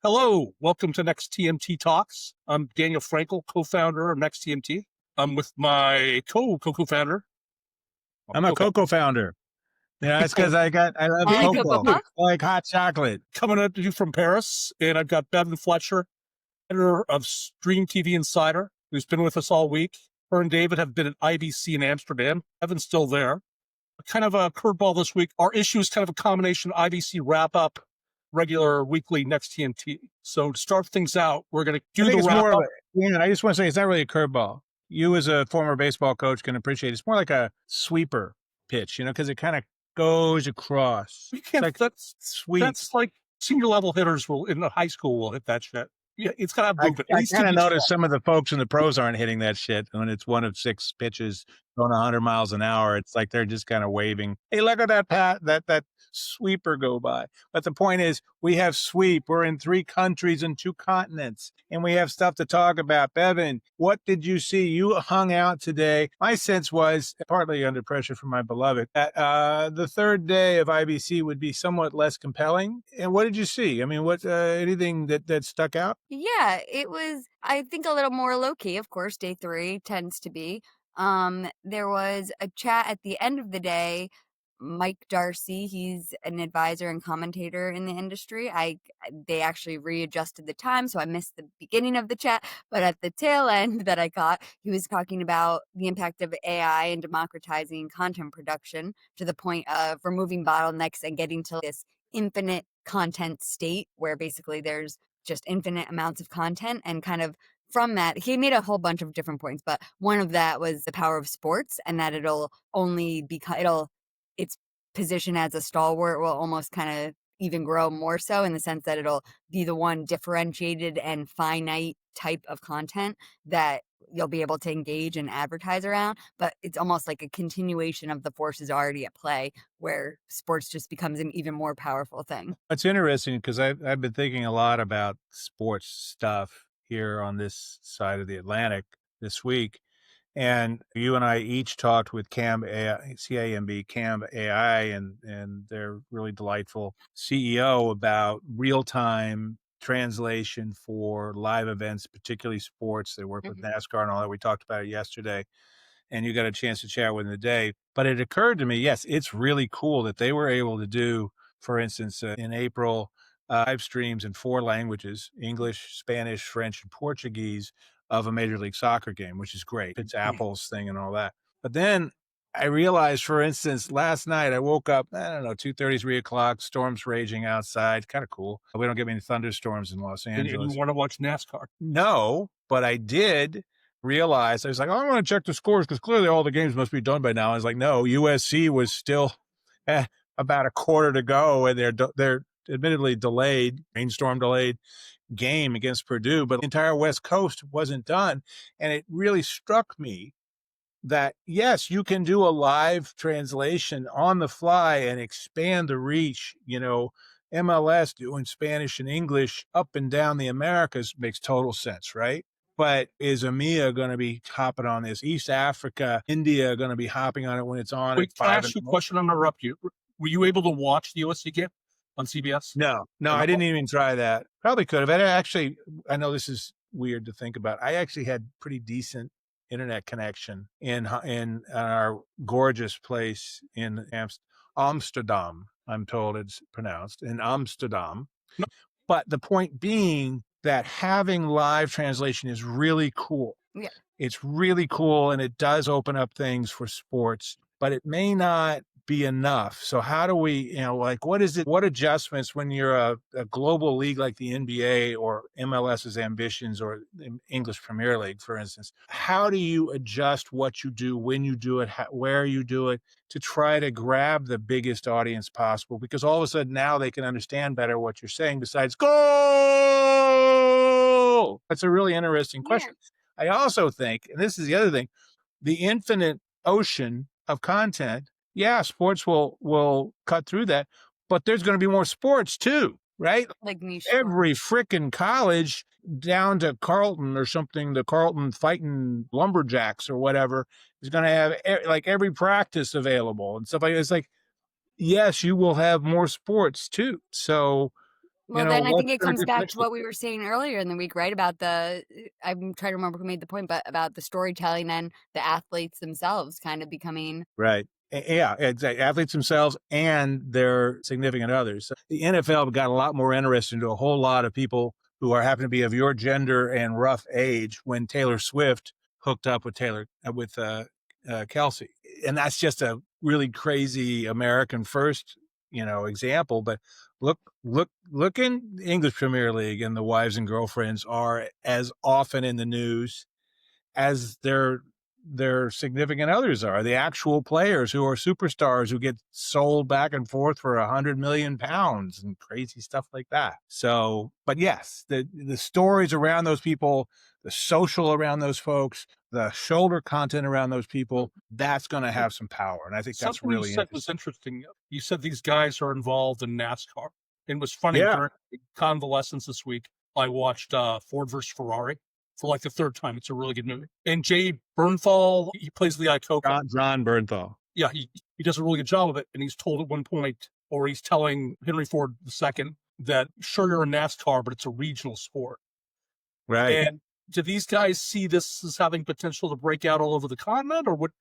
Hello, welcome to Next TMT Talks. I'm Daniel Frankel, co-founder of Next TMT. I'm with my co-founder. I'm a cocoa founder. Yeah, that's because I love cocoa. I like hot chocolate. Coming up to you from Paris, and I've got Bevin Fletcher, editor of Stream TV Insider, who's been with us all week. Her and David have been at IBC in Amsterdam. Bevin's still there. Kind of a curveball this week. Our issue is kind of a combination IBC wrap-up, regular weekly Next TMT. So to start things out, we're going to do the wrap-up. I just want to say it's not really a curveball. You as a former baseball coach can appreciate it. It's more like a sweeper pitch, because it kind of goes across. You can't, that's sweet. That's like senior level hitters in the high school will hit that shit. Yeah, it's got to have movement. I kind of noticed some of the folks in the pros aren't hitting that shit when it's one of 6 pitches going 100 miles an hour. It's like they're just kind of waving. Hey, look at that sweeper go by. But the point is, we have sweep. We're in 3 countries and 2 continents, and we have stuff to talk about. Bevin, what did you see? You hung out today. My sense was, partly under pressure from my beloved, that the third day of IBC would be somewhat less compelling. And what did you see? I mean, what anything that stuck out? Yeah, it was, I think, a little more low-key. Of course, day 3 tends to be. There was a chat at the end of the day. Mike Darcy, he's an advisor and commentator in the industry. They actually readjusted the time, so I missed the beginning of the chat. But at the tail end that I got, he was talking about the impact of AI and democratizing content production to the point of removing bottlenecks and getting to this infinite content state where basically there's just infinite amounts of content. And kind of from that, he made a whole bunch of different points, but one of that was the power of sports, and that its position as a stalwart will almost kind of even grow more so, in the sense that it'll be the one differentiated and finite type of content that you'll be able to engage and advertise around. But it's almost like a continuation of the forces already at play, where sports just becomes an even more powerful thing. It's interesting because I've been thinking a lot about sports stuff here on this side of the Atlantic this week. And you and I each talked with CAMB.AI, CAMB.AI, and their really delightful CEO about real-time translation for live events, particularly sports. They work with NASCAR and all that. We talked about it yesterday, and you got a chance to chat with them today. But it occurred to me, yes, it's really cool that they were able to do, for instance, in April, live streams in 4 languages, English, Spanish, French, and Portuguese, of a Major League Soccer game, which is great. It's Apple's thing and all that. But then I realized, for instance, last night I woke up, 2:30, 3 o'clock, storms raging outside. Kind of cool. We don't get many thunderstorms in Los Angeles. You want to watch NASCAR? No, but I did realize, I was like, I want to check the scores because clearly all the games must be done by now. I was like, no, USC was still about a quarter to go, and they're admittedly delayed, rainstorm delayed game against Purdue, but the entire West Coast wasn't done. And it really struck me that, yes, you can do a live translation on the fly and expand the reach. MLS doing Spanish and English up and down the Americas makes total sense, right? But is EMEA going to be hopping on this? East Africa, India going to be hopping on it when it's on? Wait, can I ask you a question? I'm going to interrupt you. Were you able to watch the USC game on CBS? No, I didn't even try that. Probably could have. I know this is weird to think about. I actually had pretty decent internet connection in our gorgeous place in Amsterdam. I'm told it's pronounced in Amsterdam. No. But the point being that having live translation is really cool. Yeah. It's really cool, and it does open up things for sports, but it may not be enough. So how do we, what is it? What adjustments when you're a global league like the NBA or MLS's ambitions or the English Premier League, for instance? How do you adjust what you do, when you do it, where you do it, to try to grab the biggest audience possible? Because all of a sudden now they can understand better what you're saying besides goal. That's a really interesting question. Yeah. I also think, and this is the other thing, the infinite ocean of content. Yeah, sports will cut through that, but there's going to be more sports too, right? Like niche. Every freaking college down to Carlton or something, the Carlton Fighting Lumberjacks or whatever, is going to have like every practice available and stuff like that. It's like, yes, you will have more sports too. So Well, then I think what's it going to comes get back next to week? what we were saying earlier in the week, right? About I'm trying to remember who made the point, but about the storytelling and the athletes themselves kind of becoming. Right. Yeah, exactly. Athletes themselves and their significant others. So the NFL got a lot more interested into a whole lot of people who happen to be of your gender and rough age when Taylor Swift hooked up with Kelsey, and that's just a really crazy American first, example. But look in the English Premier League, and the wives and girlfriends are as often in the news as their significant others are, the actual players who are superstars who get sold back and forth for £100 million and crazy stuff like that. So, but yes, the stories around those people, the social around those folks, the shoulder content around those people, that's going to have some power. And I think that's Something you really said was interesting. interesting. You said these guys are involved in NASCAR. It was funny Yeah. during Convalescence this week. I watched Ford versus Ferrari for like the third time. It's a really good movie. And Jay Bernthal, he plays the Icoca. John Bernthal. Yeah, he does a really good job of it. And he's told at one point, or he's telling Henry Ford II that sure you're in NASCAR, but it's a regional sport. Right. And do these guys see this as having potential to break out all over the continent, or what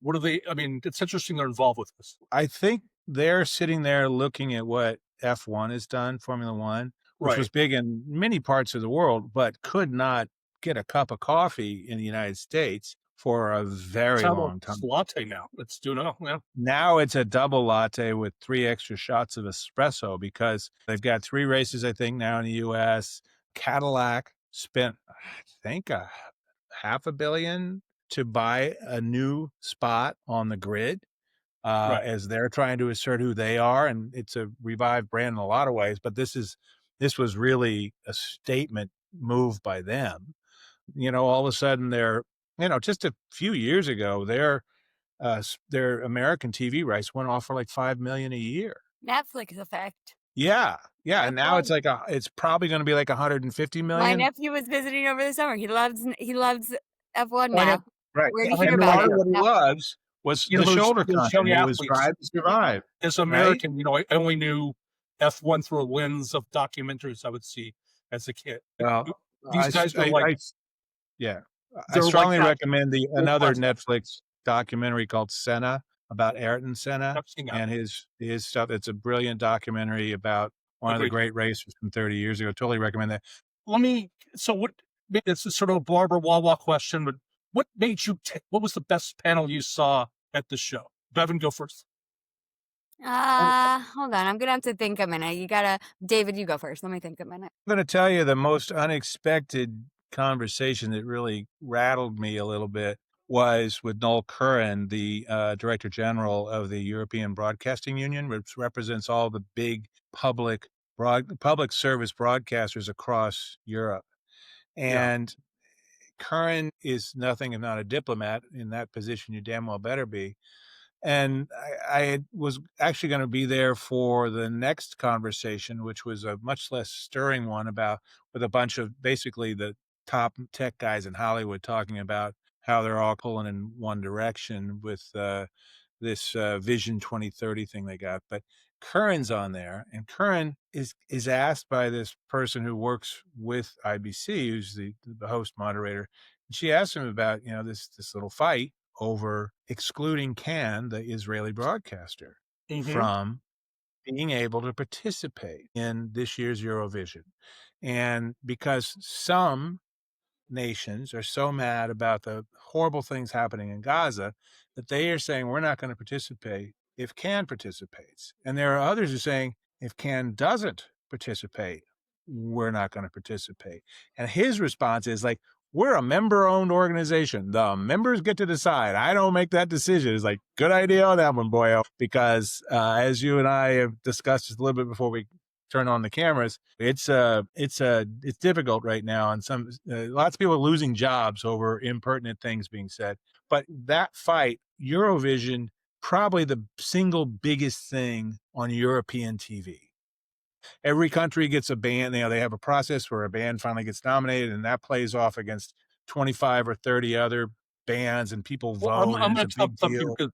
are they? I mean, it's interesting they're involved with this. I think they're sitting there looking at what F1 has done, Formula One, which was big in many parts of the world, but could not get a cup of coffee in the United States for a very long time. It's latte now. Let's do it. Yeah. Now it's a double latte with 3 extra shots of espresso because they've got 3 races, I think, now in the U.S. Cadillac spent, I think, $500 million to buy a new spot on the grid. As they're trying to assert who they are, and it's a revived brand in a lot of ways. But this was really a statement move by them. All of a sudden they're, just a few years ago, their American TV rights went off for like $5 million a year. Netflix effect. Yeah, That's and now right. it's probably going to be like $150 million. My nephew was visiting over the summer. He loves F1 now. Right, Where'd you and hear about it? what he loves was the shoulder content. It was Drive to Survive. As American, I only knew F1 through a lens of documentaries I would see as a kid. Well, These guys are like, I strongly recommend another classic. Netflix documentary called Senna, about Ayrton Senna I've seen that. and his stuff. It's a brilliant documentary about one of the great racers from 30 years ago. Totally recommend that. It's a sort of a Barbara Wawa question, but what made you what was the best panel you saw at the show? Bevin, go first. Hold on. I'm going to have to think a minute. David, you go first. Let me think a minute. I'm going to tell you the most unexpected conversation that really rattled me a little bit was with Noel Curran, the Director General of the European Broadcasting Union, which represents all the big public service broadcasters across Europe. And Curran is nothing if not a diplomat. In that position, you damn well better be. And I was actually going to be there for the next conversation, which was a much less stirring one with a bunch of basically the top tech guys in Hollywood talking about how they're all pulling in one direction with this Vision 2030 thing they got. But Curran's on there, and Curran is asked by this person who works with IBC, who's the host moderator. And she asked him about, this little fight over excluding CAMB, the Israeli broadcaster, from being able to participate in this year's Eurovision. And because some nations are so mad about the horrible things happening in Gaza that they are saying we're not going to participate if CAN participates. And there are others who are saying if CAN doesn't participate, we're not going to participate. And his response is like, we're a member-owned organization. The members get to decide. I don't make that decision. It's like, good idea on that one, boyo. Because as you and I have discussed just a little bit before we turn on the cameras, it's difficult right now, and lots of people are losing jobs over impertinent things being said. But that fight, Eurovision, probably the single biggest thing on European TV. Every country gets a band. They have a process where a band finally gets nominated, and that plays off against 25 or 30 other bands, and people vote. I'm going to tell you because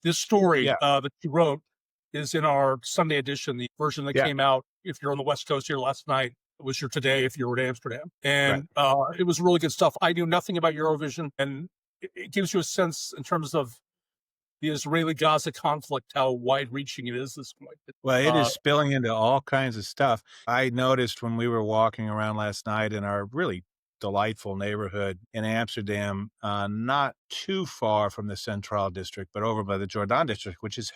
this story that you wrote, is in our Sunday edition, the version that came out. If you're on the West Coast here last night, it was your today if you were in Amsterdam. And it was really good stuff. I knew nothing about Eurovision, and it gives you a sense in terms of the Israeli-Gaza conflict, how wide-reaching it is this point. Well, it is spilling into all kinds of stuff. I noticed when we were walking around last night in our really delightful neighborhood in Amsterdam, not too far from the Centraal District, but over by the Jordan District, which is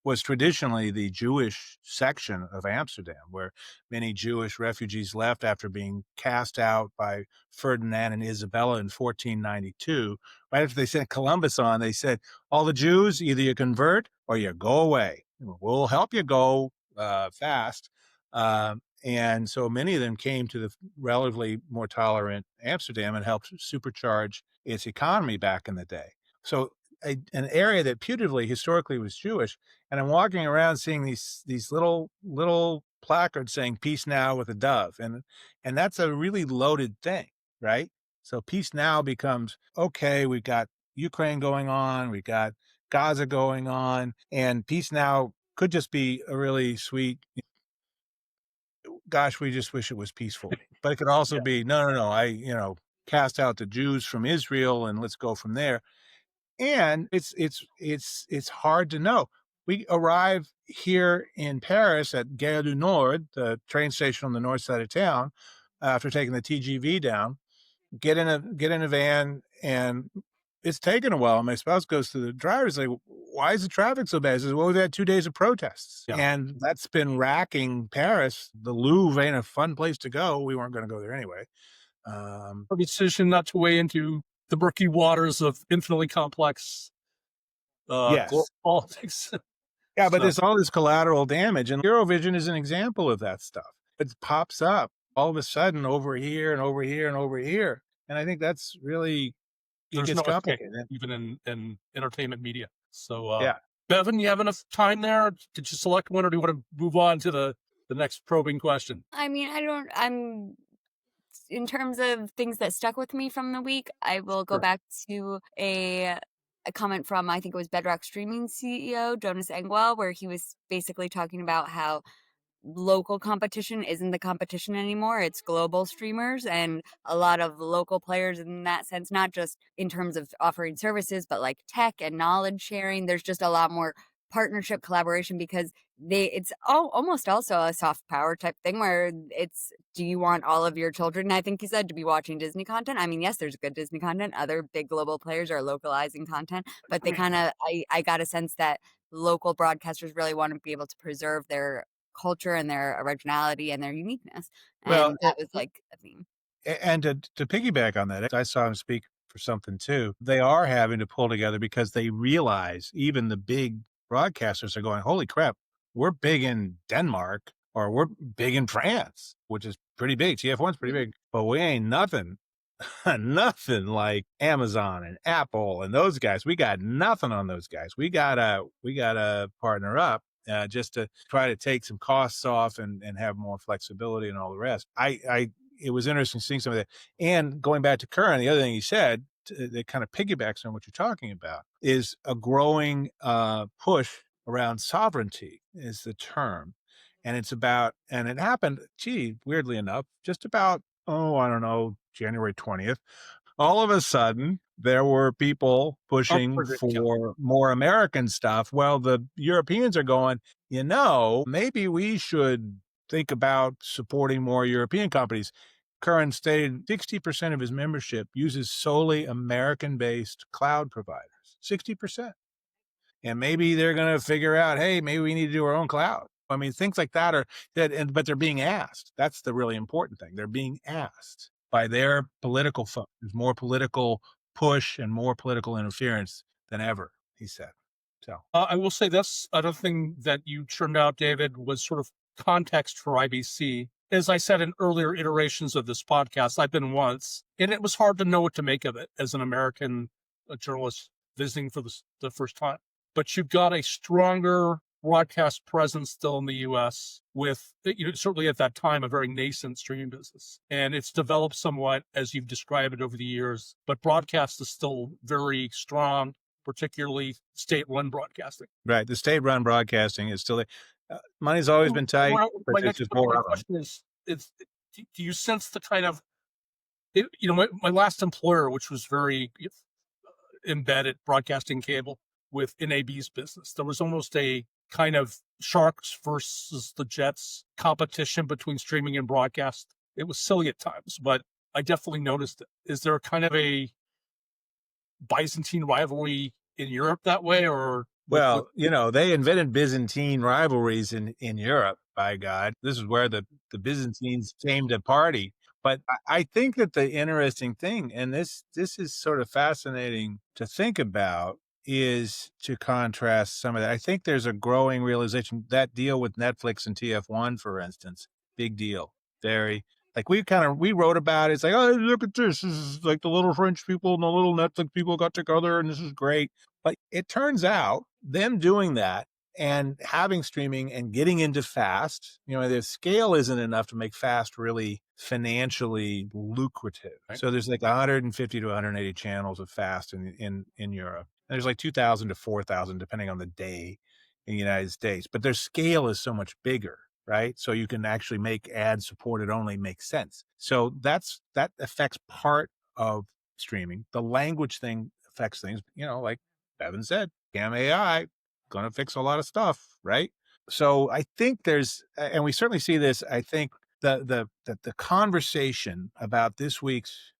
was traditionally the Jewish section of Amsterdam, where many Jewish refugees left after being cast out by Ferdinand and Isabella in 1492. Right after they sent Columbus on, they said, all the Jews, either you convert or you go away. We'll help you go fast. And so many of them came to the relatively more tolerant Amsterdam and helped supercharge its economy back in the day. So an area that putatively historically was Jewish, and I'm walking around seeing these little placards saying "Peace Now" with a dove, and that's a really loaded thing, right? So peace now becomes, okay, we've got Ukraine going on, we've got Gaza going on, and peace now could just be a really sweet, gosh, we just wish it was peaceful. But it could also be, no, I cast out the Jews from Israel and let's go from there. And it's hard to know. We arrive here in Paris at Gare du Nord, the train station on the north side of town, after taking the TGV down, get in a van, and it's taken a while. My spouse goes to the driver and says, why is the traffic so bad? He says, well, we've had 2 days of protests. Yeah. And that's been racking Paris. The Louvre ain't a fun place to go. We weren't going to go there anyway. A decision not to weigh into the murky waters of infinitely complex politics. Yeah, but there's all this collateral damage, and Eurovision is an example of that stuff. It pops up all of a sudden over here and over here and over here. And I think that's really, it gets complicated. Even in entertainment media. So, Bevin, you have enough time there? Did you select one, or do you want to move on to the next probing question? I mean, in terms of things that stuck with me from the week, I will go back to a comment from, I think it was Bedrock Streaming CEO, Jonas Engwall, where he was basically talking about how local competition isn't the competition anymore. It's global streamers and a lot of local players in that sense, not just in terms of offering services, but like tech and knowledge sharing. There's just a lot more partnership collaboration because it's almost also a soft power type thing where it's, do you want all of your children, I think he said, to be watching Disney content? I mean, yes, there's good Disney content. Other big global players are localizing content, but they kind of, I got a sense that local broadcasters really want to be able to preserve their culture and their originality and their uniqueness. And that was like a theme. And to piggyback on that, I saw him speak for something too. They are having to pull together because they realize even the big broadcasters are going, holy crap, we're big in Denmark or we're big in France, which is pretty big. TF1's pretty big, but we ain't nothing like Amazon and Apple and those guys. We got nothing on those guys. We gotta partner up just to try to take some costs off and have more flexibility and all the rest. It was interesting seeing some of that. And going back to Curran, the other thing he said that kind of piggybacks on what you're talking about is a growing push around sovereignty is the term. And it's about, and it happened, weirdly enough, just about, January 20th. All of a sudden, there were people pushing for more American stuff. Well, the Europeans are going, maybe we should think about supporting more European companies. Curran stated 60% of his membership uses solely American-based cloud providers. 60%. And maybe they're going to figure out, hey, maybe we need to do our own cloud. I mean, things like that but they're being asked. That's the really important thing. They're being asked by their political folks. There's more political push and more political interference than ever, he said. So I will say this, another thing that you churned out, David, was sort of context for IBC. As I said in earlier iterations of this podcast, I've been once, and it was hard to know what to make of it as an American journalist visiting for the first time. But you've got a stronger broadcast presence still in the U.S. with, certainly at that time, a very nascent streaming business. And it's developed somewhat as you've described it over the years, but broadcast is still very strong. particularly state-run broadcasting. Right. The state-run broadcasting is still there. Money's always been tight, but there's just more my of them. question is, do you sense the kind of, my last employer, which was very embedded broadcasting cable with NAB's business, there was almost a kind of Sharks versus the Jets competition between streaming and broadcast. It was silly at times, but I definitely noticed it. Is there kind of a Byzantine rivalry in Europe that way, or? Well, they invented Byzantine rivalries in Europe, by God. This is where the Byzantines came to party. But I think that the interesting thing, and this is sort of fascinating to think about, is to contrast some of that. I think there's a growing realization that deal with Netflix and TF1, for instance, big deal. Very. Like we wrote about it. It's like, oh, look at this. This is like the little French people and the little Netflix people got together and this is great. But it turns out them doing that and having streaming and getting into FAST, their scale isn't enough to make FAST really financially lucrative. Right. So there's like 150 to 180 channels of FAST in Europe. And there's like 2,000 to 4,000, depending on the day in the United States. But their scale is so much bigger. Right. So you can actually make ad supported only make sense. So that affects part of streaming. The language thing affects things, like Bevin said, CAMB.AI going to fix a lot of stuff. Right. So I think and we certainly see this, I think the conversation about this week's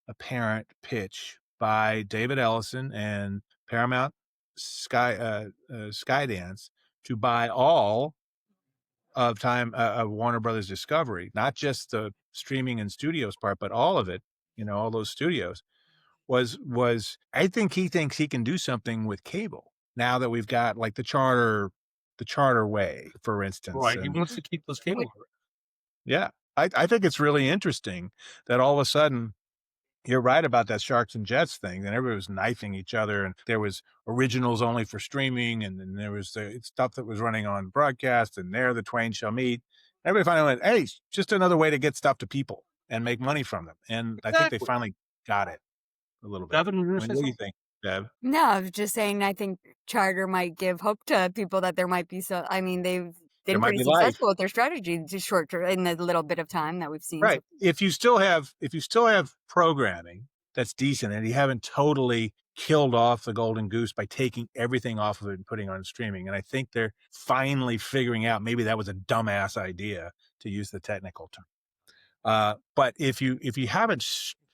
apparent pitch by David Ellison and Paramount Skydance to buy all of Warner Brothers Discovery, not just the streaming and studios part, but all of it, all those studios was I think he thinks he can do something with cable now that we've got like the charter way, for instance. Right. He wants to keep those cable. Yeah. I think it's really interesting that all of a sudden, you're right about that Sharks and Jets thing. Then everybody was knifing each other, and there was originals only for streaming, and then there was the stuff that was running on broadcast, and there the twain shall meet. Everybody finally went, hey, it's just another way to get stuff to people and make money from them. And exactly. I think they finally got it a little bit. Bevin, what do you think, Bev? No, I was just saying, I think charter might give hope to people that there might be they've been pretty successful with their strategy just short in the little bit of time that we've seen. Right. If you still have programming that's decent and you haven't totally killed off the golden goose by taking everything off of it and putting it on streaming. And I think they're finally figuring out maybe that was a dumbass idea, to use the technical term. But if you haven't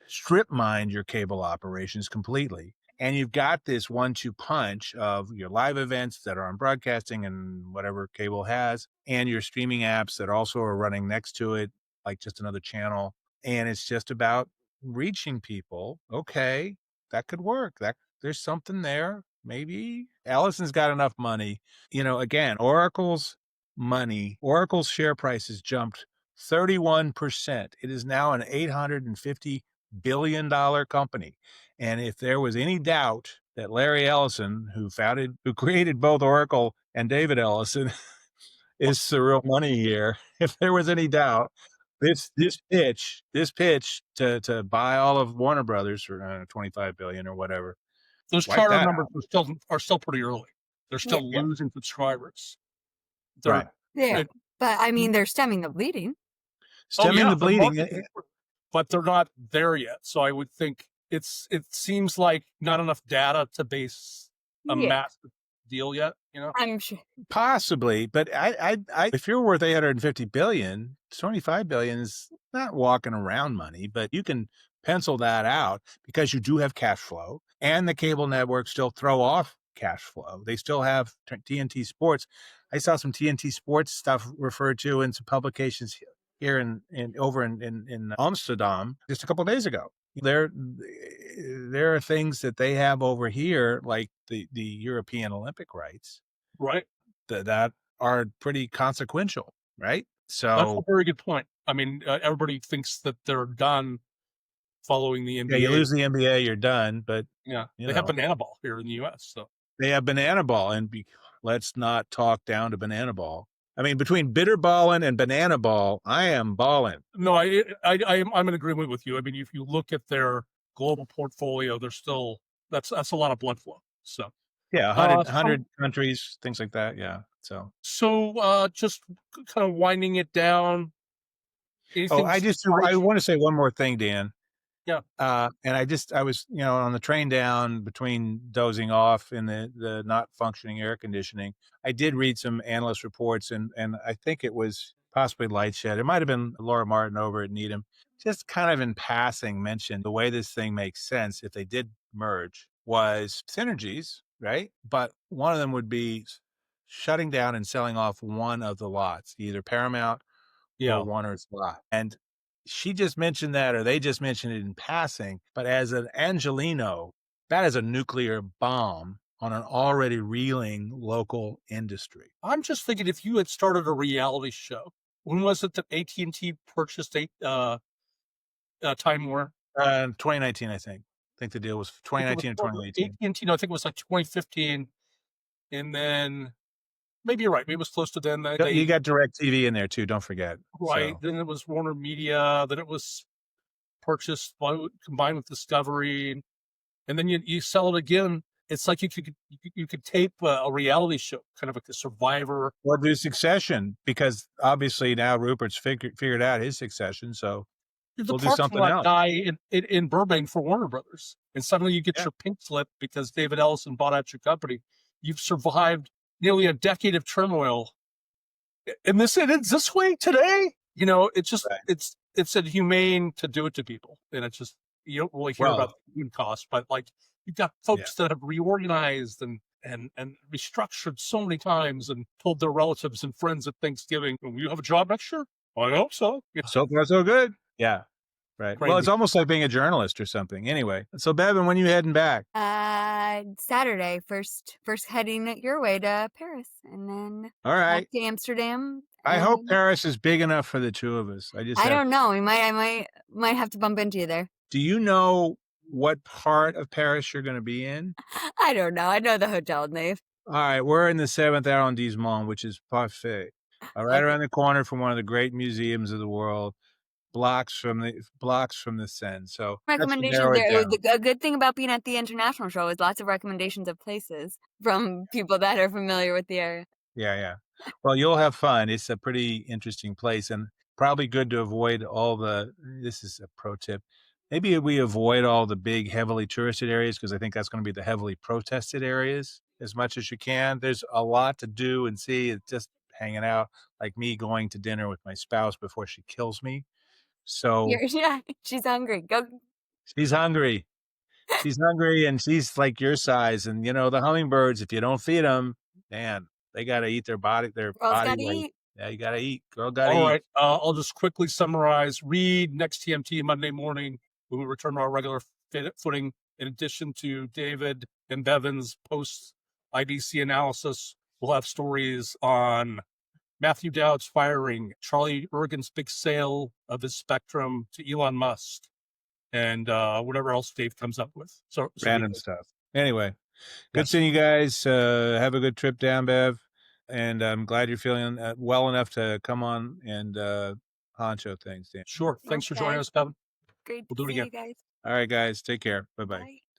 strip mined your cable operations completely, and you've got this 1-2 punch of your live events that are on broadcasting and whatever cable has, and your streaming apps that also are running next to it, like just another channel. And it's just about reaching people. Okay, that could work. There's something there. Maybe Allison's got enough money. Again, Oracle's share price has jumped 31%. It is now an $850 billion company. And if there was any doubt that Larry Ellison, who created both Oracle and David Ellison, is the real money here, if there was any doubt, this pitch to buy all of Warner Brothers for $25 billion or whatever, those charter numbers are still pretty early. They're still losing subscribers. Right. Yeah, but I mean, they're stemming the bleeding. The bleeding. But they're not there yet. So I would think it seems like not enough data to base a massive deal yet. I'm sure. Possibly, but I if you're worth $850 billion, $25 billion is not walking around money, but you can pencil that out because you do have cash flow, and the cable networks still throw off cash flow. They still have TNT Sports. I saw some TNT Sports stuff referred to in some publications here in Amsterdam just a couple of days ago. There are things that they have over here, like the European Olympic rights, right? That are pretty consequential, right? So that's a very good point. I mean, everybody thinks that they're done following the NBA. Yeah, you lose the NBA, you're done. But they have banana ball here in the U.S. So they have banana ball, and let's not talk down to banana ball. I mean, between bitter balling and banana ball, I am balling. No, I'm in agreement with you. I mean, if you look at their global portfolio, they're still That's a lot of blood flow. So Yeah, uh, 100 countries, things like that. Yeah. so just kind of winding it down. Oh, Anything I surprise you? want to say one more thing, Dan. Yeah, And I was, on the train down between dozing off in the not functioning air conditioning. I did read some analyst reports, and I think it was possibly Lightshed. It might have been Laura Martin over at Needham, just kind of in passing mentioned the way this thing makes sense if they did merge was synergies, right? But one of them would be shutting down and selling off one of the lots, either Paramount or yeah. Warner's lot. And she just mentioned that, or they just mentioned it in passing. But as an Angelino, that is a nuclear bomb on an already reeling local industry. I'm just thinking if you had started a reality show, when was it that AT&T purchased Time Warner? 2019, I think. I think the deal was I think it was 2019 or 2018. AT&T. No, I think it was like 2015, and then maybe you're right. Maybe it was close to then. You got DirecTV in there too. Don't forget. Right. So. Then it was Warner Media. Then it was purchased combined with Discovery, and then you sell it again. It's like you could tape a reality show, kind of like a Survivor. Or do Succession, because obviously now Rupert's figured out his Succession. So You're the we'll do parking something lot else. guy in Burbank for Warner Brothers, and suddenly you get your pink slip because David Ellison bought out your company. You've survived nearly a decade of turmoil, and it's this way today. It's just Right. it's inhumane to do it to people, and it's just you don't really hear about the human cost. But like you've got folks that have reorganized and restructured so many times and told their relatives and friends at Thanksgiving, "Will you have a job next year?" I hope so. So far, so good. Yeah. Right. Crazy. Well, it's almost like being a journalist or something. Anyway, so Bevin, when you heading back? Saturday, first heading your way to Paris, and then All right. back to Amsterdam. I hope Paris is big enough for the two of us. I don't know. I might have to bump into you there. Do you know what part of Paris you're going to be in? I don't know. I know the hotel name. All right, we're in the 7th arrondissement, which is parfait. Right around the corner from one of the great museums of the world, blocks from the Seine. So Recommendations there. A good thing about being at the international show is lots of recommendations of places from people that are familiar with the area. Yeah. Well, you'll have fun. It's a pretty interesting place, and probably good to avoid this is a pro tip. Maybe we avoid all the big, heavily touristed areas, because I think that's going to be the heavily protested areas as much as you can. There's a lot to do and see. It's just hanging out, like me going to dinner with my spouse before she kills me. So yeah, she's hungry. Go. She's hungry. She's hungry, and she's like your size. And the hummingbirds, if you don't feed them, man, they got to eat their body weight. Eat. Yeah, you got to eat. Girl got to eat. All right. I'll just quickly summarize. Read Next TMT Monday morning when we return to our regular footing. In addition to David and Bevin's post IBC analysis, we'll have stories on Matthew Dowd's firing, Charlie Ergen's big sale of his spectrum to Elon Musk, and whatever else Dave comes up with. So random stuff. Anyway, good seeing you guys. Have a good trip down, Bev. And I'm glad you're feeling well enough to come on and honcho things, Dan. Sure. Thanks for joining us, Bevin. Great We'll do it again. You guys. All right, guys. Take care. Bye-bye. Bye.